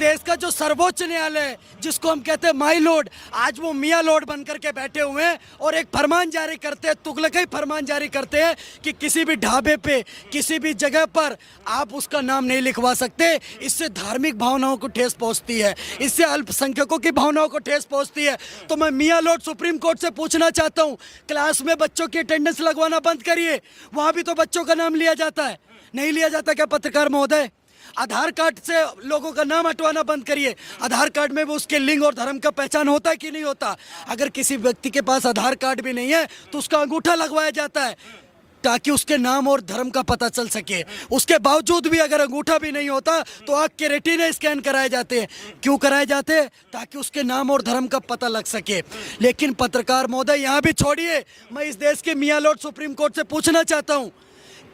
देश का जो सर्वोच्च न्यायालय है, जिसको हम कहते हैं माई लॉर्ड, आज वो मियाँ लॉर्ड बनकर के बैठे हुए हैं और एक फरमान जारी करते हैं, तुगलकी फरमान जारी करते हैं कि किसी भी ढाबे पे, किसी भी जगह पर आप उसका नाम नहीं लिखवा सकते। इससे धार्मिक भावनाओं को ठेस पहुंचती है, इससे अल्पसंख्यकों की भावनाओं को ठेस पहुंचती है। तो मैं मियाँ लॉर्ड सुप्रीम कोर्ट से पूछना चाहता हूं, क्लास में बच्चों की अटेंडेंस लगवाना बंद करिए। वहां भी तो बच्चों का नाम लिया जाता है, नहीं लिया जाता क्या पत्रकार महोदय? आधार कार्ड से लोगों का नाम हटवाना बंद करिए। आधार कार्ड में वो उसके लिंग और धर्म का पहचान होता है कि नहीं होता? अगर किसी व्यक्ति के पास आधार कार्ड भी नहीं है तो उसका अंगूठा लगवाया जाता है ताकि उसके नाम और धर्म का पता चल सके। उसके बावजूद भी अगर अंगूठा भी नहीं होता तो आँख के रेटिना स्कैन कराए जाते हैं। क्यों कराए जाते हैं? ताकि उसके नाम और धर्म का पता लग सके। लेकिन पत्रकार महोदय यहाँ भी छोड़िए, मैं इस देश के मियाँ लॉर्ड सुप्रीम कोर्ट से पूछना चाहता हूँ,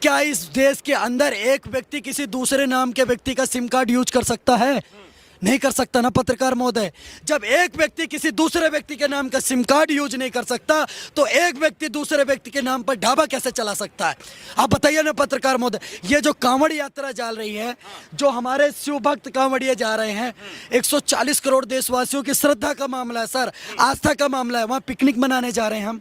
क्या इस देश के अंदर एक व्यक्ति किसी दूसरे नाम के व्यक्ति का सिम कार्ड यूज कर सकता है? नहीं कर सकता ना पत्रकार महोदय। जब एक व्यक्ति किसी दूसरे व्यक्ति के नाम का सिम कार्ड यूज नहीं कर सकता तो एक व्यक्ति दूसरे व्यक्ति के नाम पर ढाबा कैसे चला सकता है? आप बताइए ना पत्रकार महोदय। ये जो कांवड़ यात्रा चल रही है, जो हमारे शिव भक्त कांवड़िए जा रहे हैं, 140 करोड़ देशवासियों की श्रद्धा का मामला है सर, आस्था का मामला है। वहाँ पिकनिक मनाने जा रहे हैं हम,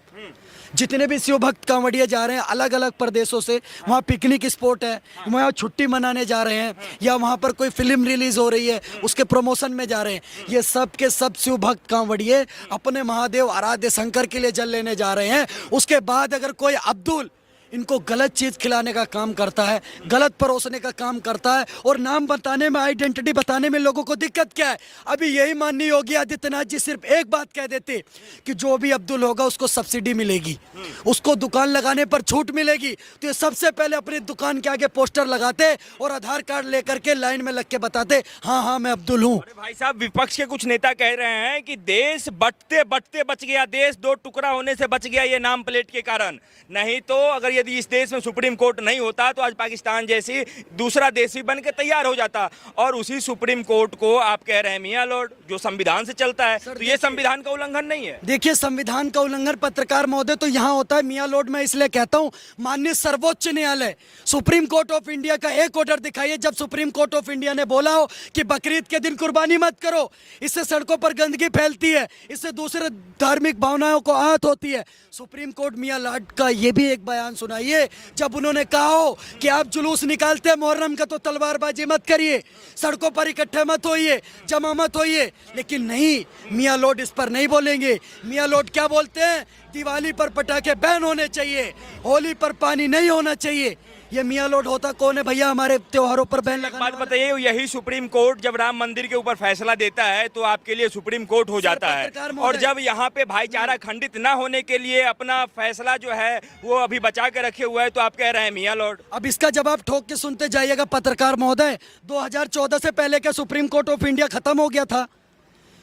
जितने भी शिव भक्त कांवड़िए जा रहे हैं अलग अलग प्रदेशों से, वहाँ पिकनिक स्पॉट है, वहाँ छुट्टी मनाने जा रहे हैं, या वहाँ पर कोई फिल्म रिलीज हो रही है उसके प्रमोशन में जा रहे हैं। ये सब के सब शिव भक्त कांवड़िए अपने महादेव आराध्य शंकर के लिए जल लेने जा रहे हैं। उसके बाद अगर कोई अब्दुल इनको गलत चीज़ खिलाने का काम करता है, गलत परोसने का काम करता है, और नाम बताने में, आइडेंटिटी बताने में लोगों को दिक्कत क्या है? अभी यही माननीय योगी आदित्यनाथ जी सिर्फ एक बात कह देते कि जो भी अब्दुल होगा उसको सब्सिडी मिलेगी, उसको दुकान लगाने पर छूट मिलेगी, तो ये सबसे पहले अपनी दुकान के आगे पोस्टर लगाते और आधार कार्ड लेकर के लाइन में लग के बताते, हाँ हाँ मैं अब्दुल हूँ। भाई साहब, विपक्ष के कुछ नेता कह रहे हैं कि देश बटते बटते बच गया, देश दो टुकड़ा होने से बच गया ये नाम प्लेट के कारण। नहीं तो अगर यदि इस देश में सुप्रीम कोर्ट नहीं होता तो आज पाकिस्तान जैसी दूसरा देश भी बन के तैयार हो जाता। और उसी सुप्रीम कोर्ट को आप कह रहे हैं मियाँ लॉर्ड, जो संविधान से चलता है, तो ये संविधान का उल्लंघन नहीं है? देखिए, संविधान का उल्लंघन पत्रकार महोदय तो यहाँ होता है मियाँ लॉर्ड। मैं इसलिए कहता हूँ, माननीय सर्वोच्च न्यायालय, सुप्रीम कोर्ट ऑफ इंडिया का एक ऑर्डर दिखाइए जब सुप्रीम कोर्ट ऑफ इंडिया ने बोला हो कि बकरीद के दिन कुर्बानी मत करो, इससे सड़कों पर गंदगी फैलती है, इससे दूसरे धार्मिक भावनाओं को आहत होती है। सुप्रीम कोर्ट मियाँ लॉर्ड का ये भी एक बयान सुनाइए जब उन्होंने कहा हो कि आप जुलूस निकालते हैं मुहर्रम का तो तलवारबाजी मत करिए, सड़कों पर इकट्ठे मत होइए, जमा मत होइए। लेकिन नहीं, मियाँ लॉर्ड इस पर नहीं बोलेंगे। मियाँ लॉर्ड क्या बोलते हैं? दिवाली पर पटाखे बैन होने चाहिए, होली पर पानी नहीं होना चाहिए। ये मियाँ लॉर्ड होता कौन है भैया हमारे त्योहारों पर बैन लगाने वाला? बात बताइए, यही सुप्रीम कोर्ट जब राम मंदिर के ऊपर फैसला देता है तो आपके लिए सुप्रीम कोर्ट हो जाता है, और जब यहाँ पे भाईचारा खंडित ना होने के लिए अपना फैसला जो है वो अभी बचा के रखे हुआ है, तो आप कह रहे हैं मियाँ लॉर्ड। अब इसका जवाब ठोक के सुनते जाइएगा पत्रकार महोदय। 2014 से पहले क्या सुप्रीम कोर्ट ऑफ इंडिया खत्म हो गया था?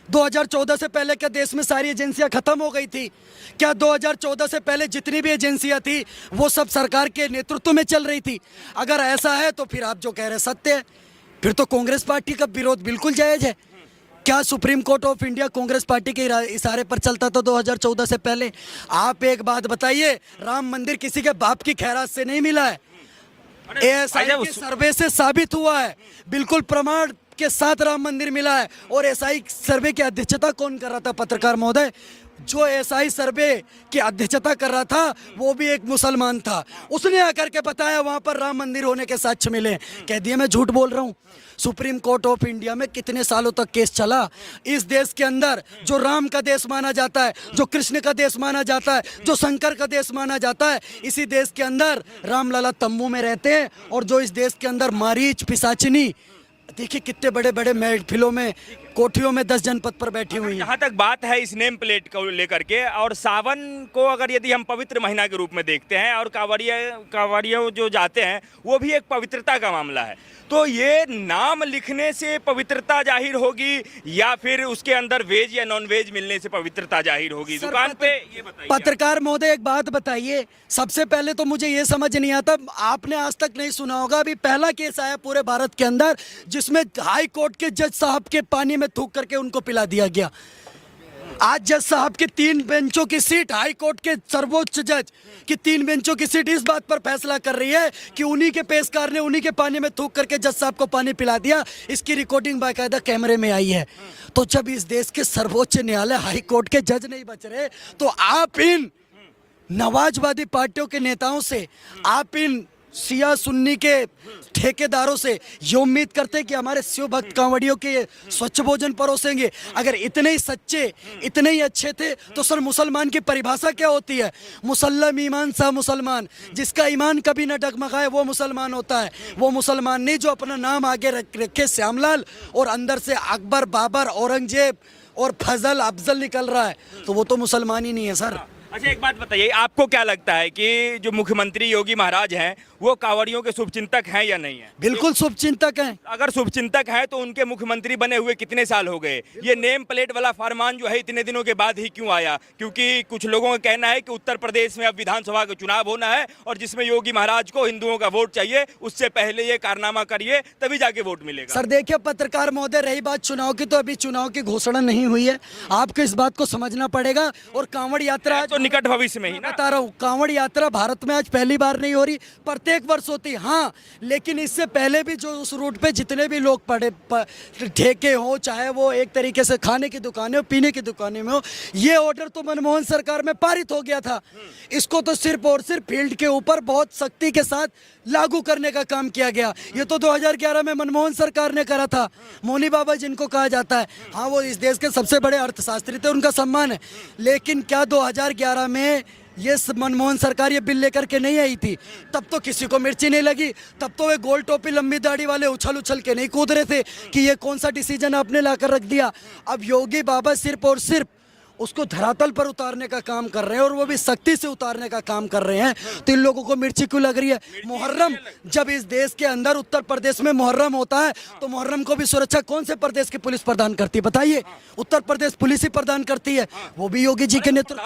2014 से पहले क्या देश में सारी एजेंसियां खत्म हो गई थी? क्या 2014 से पहले जितनी भी एजेंसियां थी वो सब सरकार के नेतृत्व में चल रही थी? अगर ऐसा है तो फिर आप जो कह रहे हैं सत्य है, फिर तो कांग्रेस पार्टी का विरोध बिल्कुल जायज है। क्या supreme court of India Congress party के इशारे पर चलता था 2014 से पहले? आप एक बात बताइए, राम मंदिर किसी के बाप की खैरात से नहीं मिला है, एएसआई के सर्वे से साबित हुआ है, बिल्कुल प्रमाण के साथ राम मंदिर मिला है। और एएसआई सर्वे की अध्यक्षता कौन कर रहा था पत्रकार महोदय? जो एएसआई सर्वे की अध्यक्षता कर रहा था वो भी एक मुसलमान था, उसने आकर के बताया वहां पर राम मंदिर होने के साक्ष्य मिले। कह दिया मैं झूठ बोल रहा हूं। सुप्रीम कोर्ट ऑफ इंडिया में कितने सालों तक केस चला? इस देश के अंदर जो राम का देश माना जाता है, जो कृष्ण का देश माना जाता है, जो शंकर का देश माना जाता है, इसी देश के अंदर रामलला तंबू में रहते हैं। और जो इस देश के अंदर मारीच पिशाचिनी, देखिए कितने बड़े बड़े महफिलों में, कोठियों में 10 जनपद पर बैठी हुई है। जहाँ तक बात है इस नेम प्लेट को लेकर के, और सावन को अगर यदि हम पवित्र महीना के रूप में देखते हैं, और कांवड़िया जो जाते हैं वो भी एक पवित्रता का मामला है, तो ये नाम लिखने से पवित्रता जाहिर होगी या फिर उसके अंदर वेज या नॉन वेज मिलने से पवित्रता जाहिर होगी दुकान पे? ये बताइए पत्रकार महोदय, एक बात बताइए। सबसे पहले तो मुझे ये समझ नहीं आता, आपने आज तक नहीं सुना होगा, अभी पहला केस आया पूरे भारत के अंदर जिसमें हाई कोर्ट के जज साहब के पानी में थूक करके उनको पिला दिया गया। आज जज साहब की 3 बेंचों की सीट, हाई कोर्ट के सर्वोच्च जज की 3 बेंचों की सीट इस बात पर फैसला कर रही है कि उन्हीं के पेशकार ने उन्हीं के पानी में थूक करके जज साहब को पानी पिला दिया। इसकी रिकॉर्डिंग बाकायदा कैमरे में आई है। तो जब इस देश के सर्वोच्च न्यायालय हाई कोर्ट के जज नहीं बच रहे, तो आप इन नवाजवादी पार्टियों के नेताओं से, आप इन शिया सुन्नी के ठेकेदारों से ये उम्मीद करते हैं कि हमारे शिव भक्त कांवड़ियों के स्वच्छ भोजन परोसेंगे। अगर इतने ही सच्चे, इतने ही अच्छे थे तो सर मुसलमान की परिभाषा क्या होती है? मुसल्लम ईमान सा मुसलमान, जिसका ईमान कभी न डगमगाए वो मुसलमान होता है। वो मुसलमान नहीं जो अपना नाम आगे रखे श्यामलाल और अंदर से अकबर, बाबर, औरंगजेब और फजल अफजल निकल रहा है, तो वो तो मुसलमान ही नहीं है सर। अच्छा, एक बात बताइए, आपको क्या लगता है कि जो मुख्यमंत्री योगी महाराज हैं वो कांवड़ियों के शुभचिंतक हैं या नहीं है? बिल्कुल शुभचिंतक हैं। अगर शुभचिंतक हैं तो उनके मुख्यमंत्री बने हुए कितने साल हो गए? ये नेम प्लेट वाला फरमान जो है इतने दिनों के बाद ही क्यों आया? क्योंकि कुछ लोगों का कहना है कि उत्तर प्रदेश में अब विधानसभा का चुनाव होना है और जिसमें योगी महाराज को हिंदुओं का वोट चाहिए, उससे पहले ये कारनामा करिए तभी जाके वोट मिलेगा। सर देखिए पत्रकार महोदय, रही बात चुनाव की, तो अभी चुनाव की घोषणा नहीं हुई है। आपको इस बात को समझना पड़ेगा। और कांवड़ यात्रा तो निकट भविष्य में ही ना, बता रहा हूँ, कांवड़ यात्रा भारत में आज पहली बार नहीं हो रही, प्रत्येक वर्ष होती है। हाँ, लेकिन इससे पहले भी जो उस रूट पे जितने भी लोग ठेके हो, चाहे वो एक तरीके से खाने की दुकानें हो, पीने की दुकानें में हो, ये ऑर्डर तो मनमोहन सरकार में पारित हो गया था। इसको तो सिर्फ और सिर्फ फील्ड के ऊपर बहुत सख्ती के साथ लागू करने का काम किया गया। ये तो 2011 में मनमोहन सरकार ने करा था। मोनी बाबा जिनको कहा जाता है, हाँ वो इस देश के सबसे बड़े अर्थशास्त्री थे, उनका सम्मान है। लेकिन क्या 2011 में ये मनमोहन सरकार ये बिल लेकर के नहीं आई थी? तब तो किसी को मिर्ची नहीं लगी, तब तो वे गोल टोपी लंबी दाढ़ी वाले उछल उछल के नहीं कूद रहे थे कि ये कौन सा डिसीजन आपने लाकर रख दिया। अब योगी बाबा सिर्फ और सिर्फ उसको धरातल पर उतारने का काम कर रहे हैं, और वो भी सख्ती से उतारने का काम कर रहे हैं। तो इन लोगों को मिर्ची क्यों लग रही है? मुहर्रम, जब इस देश के अंदर उत्तर प्रदेश में मुहर्रम होता है तो मुहर्रम को भी सुरक्षा कौन से प्रदेश की पुलिस प्रदान करती है? बताइए, उत्तर प्रदेश पुलिस ही प्रदान करती है, वो भी योगी जी के नेतृत्व।